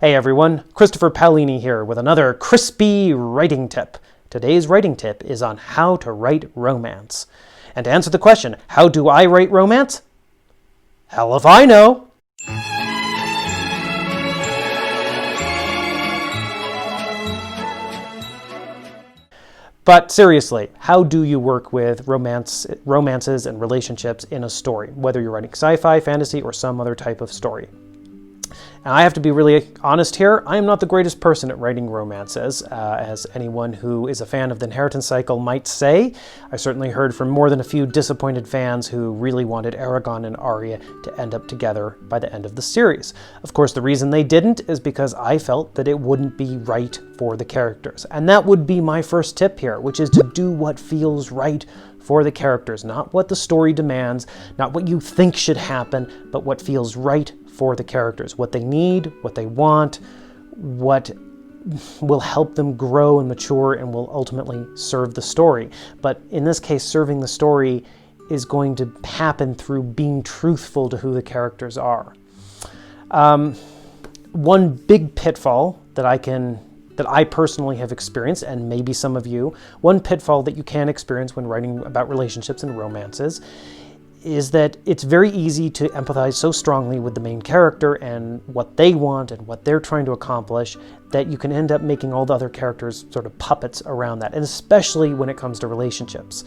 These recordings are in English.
Hey everyone, Christopher Paolini here with another crispy writing tip. Today's writing tip is on how to write romance. And to answer the question, how do I write romance? Hell if I know! But seriously, how do you work with romances and relationships in a story, whether you're writing sci-fi, fantasy, or some other type of story? And I have to be really honest here, I am not the greatest person at writing romances, as anyone who is a fan of the inheritance cycle might say. I certainly heard from more than a few disappointed fans who really wanted Aragon and Arya to end up together by the end of the series. Of course, the reason they didn't is because I felt that it wouldn't be right for the characters. And that would be my first tip here, which is to do what feels right for the characters, not what the story demands, not what you think should happen, but what feels right for the characters, what they need, what they want, what will help them grow and mature and will ultimately serve the story. But in this case, serving the story is going to happen through being truthful to who the characters are. One big pitfall that I personally have experienced, and maybe some of you, one pitfall that you can experience when writing about relationships and romances is that it's very easy to empathize so strongly with the main character and what they want and what they're trying to accomplish that you can end up making all the other characters sort of puppets around that, and especially when it comes to relationships.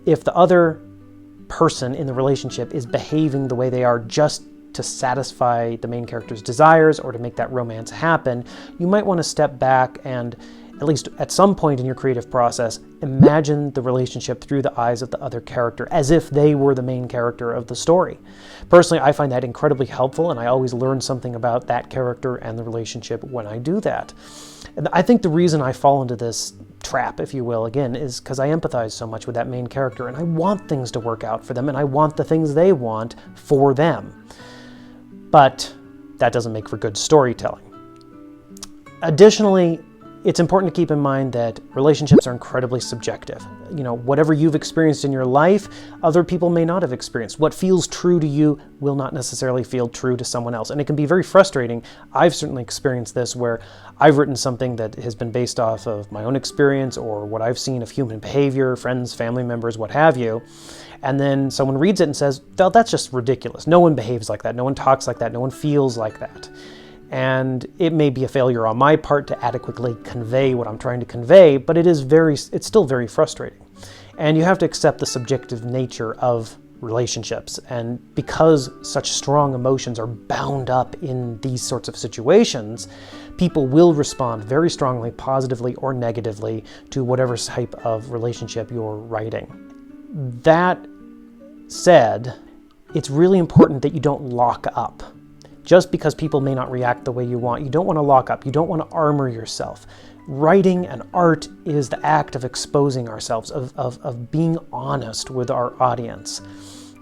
If the other person in the relationship is behaving the way they are just to satisfy the main character's desires or to make that romance happen, you might want to step back and, at least at some point in your creative process, imagine the relationship through the eyes of the other character as if they were the main character of the story. Personally, I find that incredibly helpful, and I always learn something about that character and the relationship when I do that. And I think the reason I fall into this trap, if you will, again, is because I empathize so much with that main character, and I want things to work out for them, and I want the things they want for them. But that doesn't make for good storytelling. Additionally, it's important to keep in mind that relationships are incredibly subjective. You know, whatever you've experienced in your life, other people may not have experienced. What feels true to you will not necessarily feel true to someone else. And it can be very frustrating. I've certainly experienced this where I've written something that has been based off of my own experience or what I've seen of human behavior, friends, family members, what have you. And then someone reads it and says, well, that's just ridiculous. No one behaves like that. No one talks like that. No one feels like that. And it may be a failure on my part to adequately convey what I'm trying to convey, but it's still very frustrating. And you have to accept the subjective nature of relationships. And because such strong emotions are bound up in these sorts of situations, people will respond very strongly, positively or negatively, to whatever type of relationship you're writing. That said, it's really important that you don't lock up. Just because people may not react the way you want, you don't want to lock up. You don't want to armor yourself. Writing and art is the act of exposing ourselves, of being honest with our audience.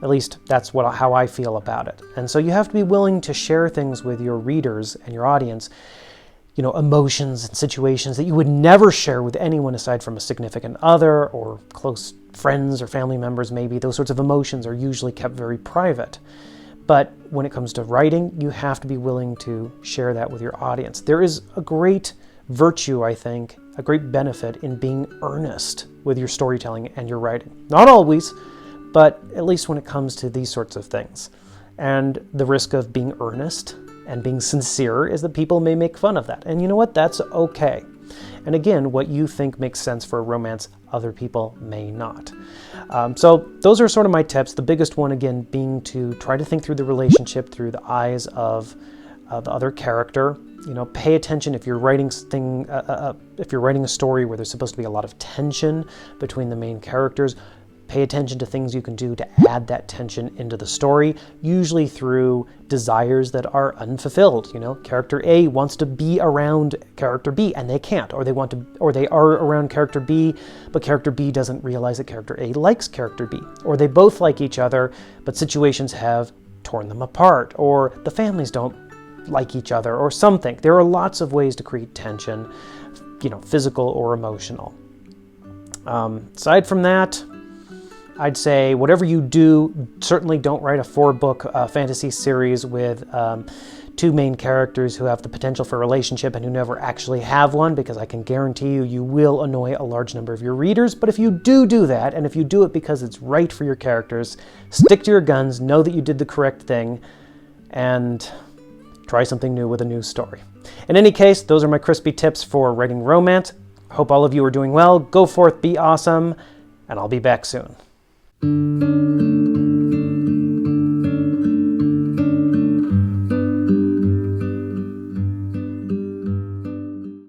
At least that's how I feel about it. And so you have to be willing to share things with your readers and your audience, you know, emotions and situations that you would never share with anyone aside from a significant other or close friends or family members maybe. Those sorts of emotions are usually kept very private. But when it comes to writing, you have to be willing to share that with your audience. There is a great virtue, I think, a great benefit in being earnest with your storytelling and your writing. Not always, but at least when it comes to these sorts of things. And the risk of being earnest and being sincere is that people may make fun of that. And you know what? That's okay. And again, what you think makes sense for a romance, other people may not. So those are sort of my tips. The biggest one, again, being to try to think through the relationship through the eyes of the other character. You know, pay attention if you're writing a story where there's supposed to be a lot of tension between the main characters. Pay attention to things you can do to add that tension into the story, usually through desires that are unfulfilled. You know, character A wants to be around character B and they can't, or they are around character B, but character B doesn't realize that character A likes character B, or they both like each other, but situations have torn them apart, or the families don't like each other, or something. There are lots of ways to create tension, you know, physical or emotional. Aside from that, I'd say whatever you do, certainly don't write a 4-book fantasy series with two main characters who have the potential for a relationship and who never actually have one, because I can guarantee you, you will annoy a large number of your readers. But if you do that, and if you do it because it's right for your characters, stick to your guns, know that you did the correct thing, and try something new with a new story. In any case, those are my ChrisP tips for writing romance. Hope all of you are doing well. Go forth, be awesome, and I'll be back soon.